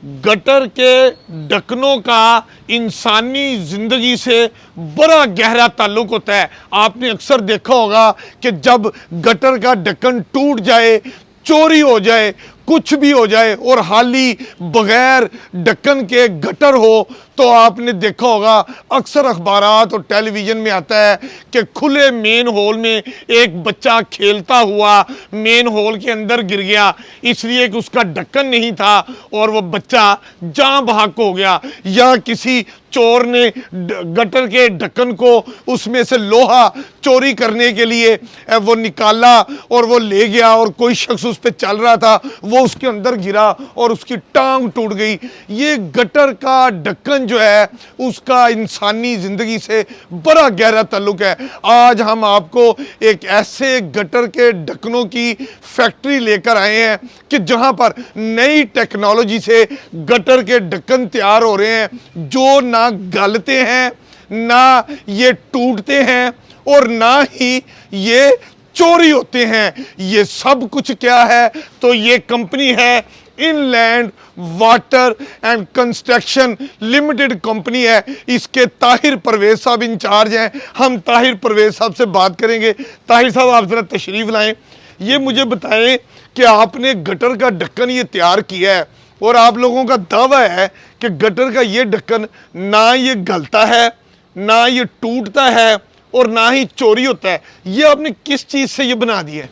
Gutter के ढक्कनों का इंसानी जिंदगी से बड़ा गहरा ताल्लुक होता है। आपने अक्सर देखा होगा कि जब गटर का ढक्कन टूट जाए, चोरी हो जाए, कुछ भी हो जाए और हाली बगैर ढक्कन के गटर हो, तो आपने देखा होगा अक्सर अखबारात और टेलीविज़न में आता है कि खुले मेन हॉल में एक बच्चा खेलता हुआ मेन हॉल के अंदर गिर गया, इसलिए कि उसका ढक्कन नहीं था और वो बच्चा जान बहक हो गया, या किसी चोर ने गटर के ढक्कन को उसमें से लोहा चोरी करने के लिए वो निकाला और वो ले गया और कोई शख्स उस पर चल रहा था, वो उसके अंदर गिरा और उसकी टांग टूट गई। ये गटर का ढक्कन जो है उसका इंसानी जिंदगी से बड़ा गहरा ताल्लुक है। आज हम आपको एक ऐसे गटर के ढक्कनों की फैक्ट्री लेकर आए हैं कि जहां पर नई टेक्नोलॉजी से गटर के ढक्कन तैयार हो रहे हैं जो ना गलते हैं, ना ये टूटते हैं और ना ही ये चोरी होते हैं। ये सब कुछ क्या है? तो ये कंपनी है inland water and construction limited company है। इसके ताहिर परवेज साहब इंचार्ज हैं। हम ताहिर परवेज साहब से बात करेंगे। ताहिर साहब, आप जरा तशरीफ लाएं। ये मुझे बताएं कि आपने गटर का ढक्कन ये तैयार किया है और आप लोगों का दावा है कि गटर का ये ढक्कन ना ये गलता है, ना ये टूटता है और ना ही चोरी होता है। ये आपने किस चीज़ से ये बना दिया है?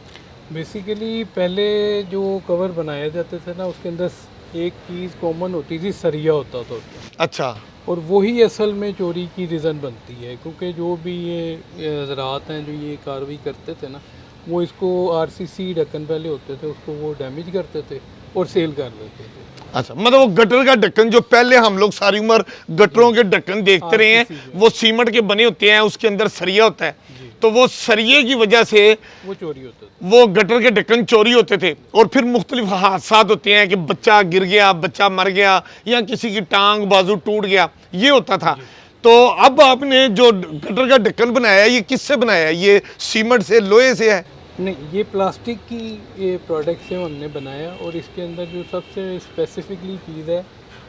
बेसिकली पहले जो कवर बनाए जाते थे ना, उसके अंदर एक चीज़ कॉमन होती थी, सरिया होता था उसमें। अच्छा। और वही असल में चोरी की रीज़न बनती है, क्योंकि जो भी ये हज़रात हैं जो ये कार्रवाई करते थे ना, वो इसको आरसीसी ढक्कन पहले होते थे, उसको वो डैमेज करते थे और सेल कर देते थे। अच्छा, मतलब वो गटर का ढक्कन जो पहले हम लोग सारी उम्र गटरों के ढक्कन देखते रहे हैं, वो सीमेंट के बने होते हैं, उसके अंदर सरिया होता है, तो वो सरिये की वजह से वो चोरी होता था, वो गटर के ढक्कन चोरी होते थे। और फिर मुख्तलिफ हादसात होते हैं कि बच्चा गिर गया, बच्चा मर गया, या किसी की टांग बाजू टूट गया, ये होता था। तो अब आपने जो गटर का ढक्कन बनाया है, ये किससे बनाया है? ये सीमेंट से, लोहे से है? नहीं, ये प्लास्टिक की ये प्रोडक्ट से हमने बनाया। और इसके अंदर जो सबसे स्पेसिफिकली चीज़ है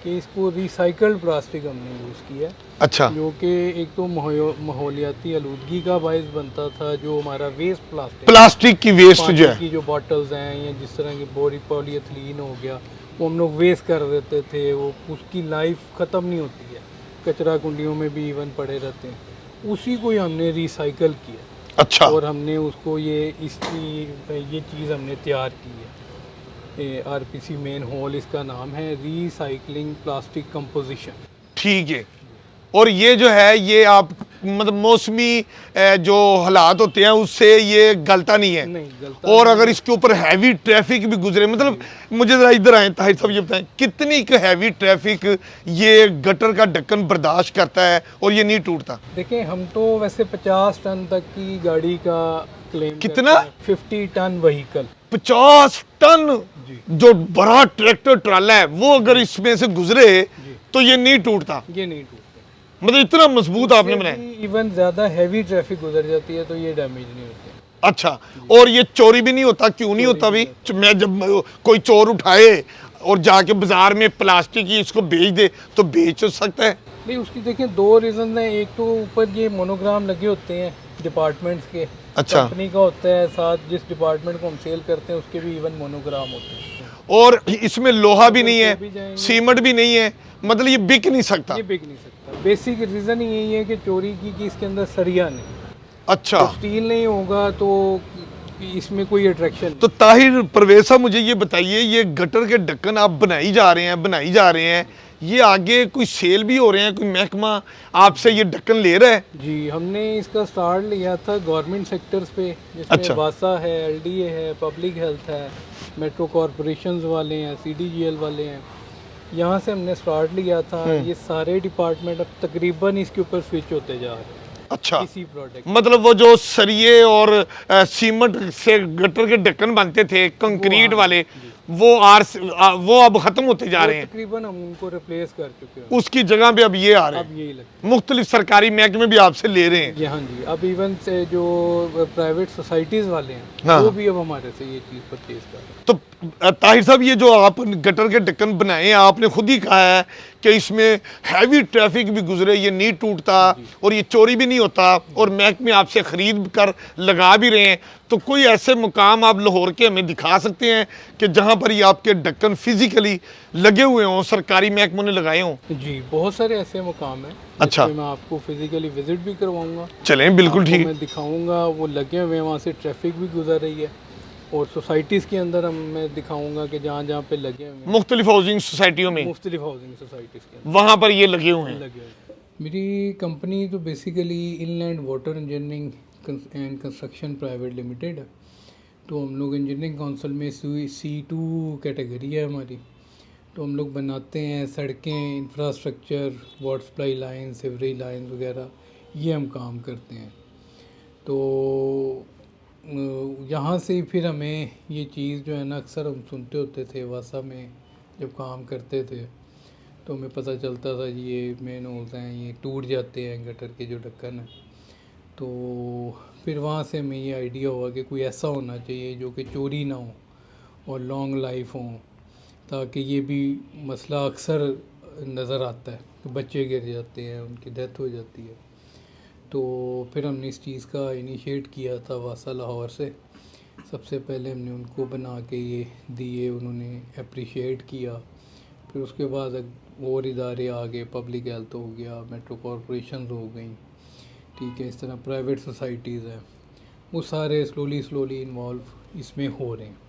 कि इसको रिसाइकल्ड प्लास्टिक हमने यूज़ किया है। अच्छा। जो कि एक तो माहौलियाती आलूदगी का बायस बनता था। जो हमारा वेस्ट प्लास्टिक की वेस्ट जो है, की जो बॉटल्स हैं या जिस तरह की पॉलीएथिलीन हो गया, वो हम लोग वेस्ट कर देते थे, वो उसकी लाइफ ख़त्म नहीं होती है, कचरा कुंडियों में भी इवन पड़े रहते हैं। उसी को ही हमने रिसाइकल किया। अच्छा। और हमने उसको ये चीज़ हमने तैयार की है। आरपीसी मेन हॉल इसका नाम है, रीसाइक्लिंग प्लास्टिक कंपोजिशन। ठीक है। और ये जो है ये आप मतलब मौसमी जो हालात होते हैं उससे ये गलता नहीं है? नहीं गलता। और अगर इसके ऊपर हैवी ट्रैफिक भी गुजरे, मतलब मुझे ज़रा इधर आए ताहिर साहब, ये बताएं कितनी हैवी ट्रैफिक ये गटर का ढक्कन बर्दाश्त करता है और ये नहीं टूटता? देखें, हम तो वैसे 50 टन तक की गाड़ी का क्लेम। कितना? 50 टन व्हीकल। 50 टन जो बड़ा ट्रैक्टर ट्राला है वो अगर इसमें से गुजरे तो ये नहीं टूटता? ये नहीं टूटता। मतलब इतना मजबूत आपने बनाया? इवन ज़्यादा हैवी ट्रैफिक गुजर जाती है तो ये डैमेज नहीं होती। अच्छा। और ये चोरी भी नहीं होता? क्यों नहीं होता भी? मैं जब कोई चोर उठाए और जाके बाजार में प्लास्टिक की इसको बेच दे तो बेच सकता है? नहीं, उसकी देखें दो रीज़न हैं। एक तो ऊपर ये मोनोग्राम लगे होते हैं डिपार्टमेंट्स के। अच्छा। कंपनी का होता है, साथ जिस डिपार्टमेंट को हम सेल करते हैं उसके भी इवन मोनोग्राम होते हैं। और इसमें लोहा भी नहीं है, सीमेंट भी नहीं है, मतलब ये बिक नहीं सकता? ये बिक नहीं सकता। बेसिक रीज़न ही यही है कि चोरी की इसके अंदर सरिया नहीं। अच्छा। तो स्टील नहीं होगा तो इसमें कोई अट्रैक्शन नहीं। तो ताहिर परवेज साहब, मुझे ये बताइए, ये गटर के ढक्कन आप बनाई जा रहे हैं, ये आगे कोई सेल भी हो रहे हैं? कोई महकमा आपसे ये ढक्कन ले रहा है? जी, हमने इसका स्टार्ट लिया था गवर्नमेंट सेक्टर्स पे, जिसमें अच्छा। वासा है, एलडीए है, पब्लिक हेल्थ है, मेट्रो कॉरपोरेशंस वाले हैं, सीडीजीएल वाले हैं। यहाँ से हमने स्टार्ट लिया था। ये सारे डिपार्टमेंट अब तकरीबन इसके ऊपर स्विच होते जा रहे हैं। अच्छा। इसी प्रोडक्ट, मतलब वो जो सरिये और सीमेंट से गटर के ढक्कन बनते थे कंक्रीट वाले, वो अब खत्म होते जा रहे हैं। तकरीबन हम उनको रिप्लेस कर चुके हैं। उसकी जगह पे अब ये आ रहे हैं। अब यही लगता मुख्तलिफ सरकारी महकमे भी आपसे ले रहे हैं? है। हाँ जी, अब इवन से जो प्राइवेट सोसाइटीज़ वाले हैं, हाँ। वो भी अब हमारे से ये चीज़ परचेज कर रहे हैं। तो ताहिर साहब, ये जो आप गटर के ढक्कन बनाए हैं, आपने खुद ही कहा है कि इसमें हैवी ट्रैफिक भी गुजरे, ये नहीं टूटता और ये चोरी भी नहीं होता, और महकमे आपसे ख़रीद कर लगा भी रहे हैं। तो कोई ऐसे मुकाम आप लाहौर के हमें दिखा सकते हैं कि जहाँ पर ये आपके ढक्कन फिजिकली लगे हुए हों, सरकारी महकमों ने लगाए हों? जी, बहुत सारे ऐसे मुकाम हैं। अच्छा। मैं आपको फिजिकली विजिट भी करवाऊंगा। चलें, बिल्कुल ठीक है। मैं दिखाऊंगा, वो लगे हुए हैं, वहाँ से ट्रैफिक भी गुजर रही है, और सोसाइटीज़ के अंदर मैं दिखाऊंगा कि जहाँ जहाँ पे लगे हुए हैं, मुख्तलिफ हाउसिंग सोसाइटियों में, मुख्तलिफ हाउसिंग सोसाइटीज़ के अंदर वहाँ पर ये लगे हुए हैं। लगे हुए हैं। मेरी कंपनी तो basically inland water engineering and construction private limited है। तो हम लोग इंजीनियरिंग काउंसिल में C2 कैटेगरी है हमारी। तो हम लोग बनाते हैं सड़कें, infrastructure, water supply line, sewerage line वगैरह, ये हम काम करते हैं। तो यहाँ से फिर हमें ये चीज़ जो है ना, अक्सर हम सुनते होते थे वासा में जब काम करते थे, तो हमें पता चलता था ये मेन होल्स हैं, ये टूट जाते हैं गटर के जो ढक्कन है। तो फिर वहाँ से हमें ये आइडिया हुआ कि कोई ऐसा होना चाहिए जो कि चोरी ना हो और लॉन्ग लाइफ हो, ताकि ये भी मसला अक्सर नज़र आता है कि बच्चे गिर जाते हैं, उनकी डेथ हो जाती है। तो फिर हमने इस चीज़ का इनिशिएट किया था वासा लाहौर से। सबसे पहले हमने उनको बना के ये दिए, उन्होंने अप्रिशिएट किया। फिर उसके बाद और इदारे आ गए, पब्लिक हेल्थ हो गया, मेट्रो कॉरपोरेशन हो गई, ठीक है, इस तरह प्राइवेट सोसाइटीज़ हैं, वो सारे स्लोली इन्वॉल्व इसमें हो रहे हैं।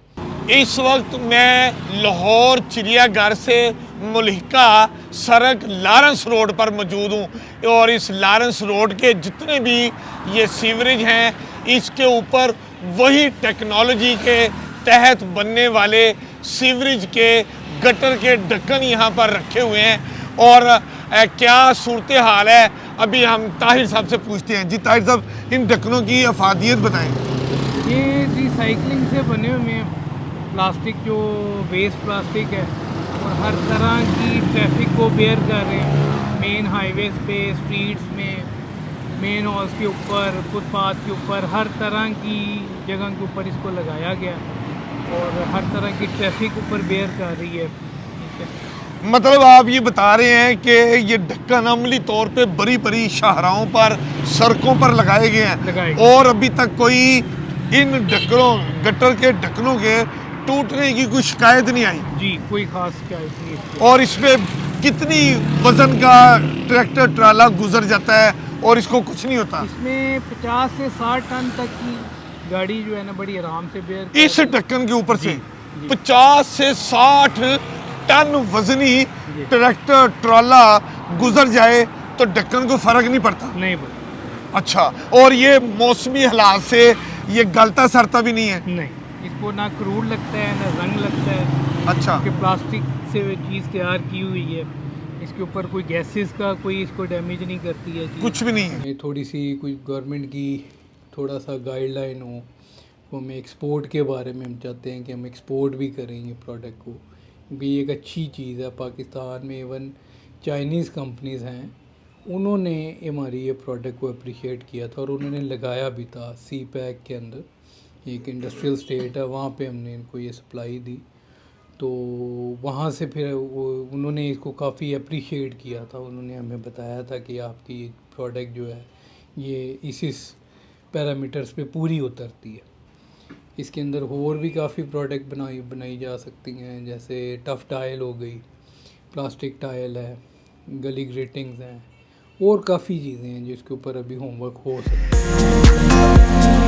इस वक्त मैं लाहौर चिड़ियाघर से मुल्हिका सड़क लारेंस रोड पर मौजूद हूँ, और इस लारेंस रोड के जितने भी ये सीवरेज हैं, इसके ऊपर वही टेक्नोलॉजी के तहत बनने वाले सीवरेज के गटर के ढक्कन यहाँ पर रखे हुए हैं। और क्या सूरत हाल है, अभी हम ताहिर साहब से पूछते हैं। जी ताहिर साहब, इन ढक्कनों की अफादियत बताएं। ये रिसाइकलिंग से बने हुए हैं, प्लास्टिक जो वेस्ट प्लास्टिक है, और हर तरह की ट्रैफिक को बेयर कर रहे हैं। मेन हाईवेज पे, स्ट्रीट्स में, मेन हॉल्स के ऊपर, फुटपाथ के ऊपर, हर तरह की जगह के ऊपर इसको लगाया गया, और हर तरह की ट्रैफिक ऊपर बेयर कर रही है, ठीक है। मतलब आप ये बता रहे हैं कि ये ढक्कन अमली तौर पे बड़ी बड़ी शाहराहों पर, सड़कों पर लगाए गए हैं, और अभी तक कोई इन ढक्कनों, गटर के ढक्कनों के टूटने की कोई शिकायत नहीं आई? जी, कोई खास शिकायत नहीं। और इसमें कितनी वजन का ट्रैक्टर ट्राला गुजर जाता है और इसको कुछ नहीं होता? इसमें 50 से 60 टन तक की गाड़ी जो है ना, बड़ी आराम से बेयर इस ढक्कन के ऊपर से 50 से 60 टन वजनी ट्रैक्टर ट्राला गुजर जाए तो ढक्कन को फर्क नहीं पड़ता? नहीं पड़ता। अच्छा, और ये मौसमी हालात से ये गलता सड़ता भी नहीं है? नहीं, इसको ना क्रूड लगता है, ना रंग लगता है। अच्छा, कि प्लास्टिक से वो चीज़ तैयार की हुई है, इसके ऊपर कोई गैसेस का कोई इसको डैमेज नहीं करती है चीज़। कुछ भी नहीं है। थोड़ी सी कोई गवर्नमेंट की थोड़ा सा गाइडलाइन हो, वो हमें एक्सपोर्ट के बारे में हम चाहते हैं कि हम एक्सपोर्ट भी करें ये प्रोडक्ट को, क्योंकि ये एक अच्छी चीज़ है। पाकिस्तान में इवन चाइनीज़ कंपनीज़ हैं, उन्होंने हमारी ये प्रोडक्ट को अप्रिशिएट किया था, और उन्होंने लगाया भी था CPEC के अंदर, एक इंडस्ट्रियल स्टेट है, वहाँ पे हमने इनको ये सप्लाई दी। तो वहाँ से फिर उन्होंने इसको काफ़ी अप्रिशिएट किया था। उन्होंने हमें बताया था कि आपकी प्रोडक्ट जो है ये इस पैरामीटर्स पे पूरी उतरती है। इसके अंदर और भी काफ़ी प्रोडक्ट बनाई जा सकती हैं, जैसे टफ टाइल हो गई, प्लास्टिक टाइल है, गली ग्रेटिंग्स हैं, और काफ़ी चीज़ें हैं जिसके ऊपर अभी होमवर्क हो सकता है।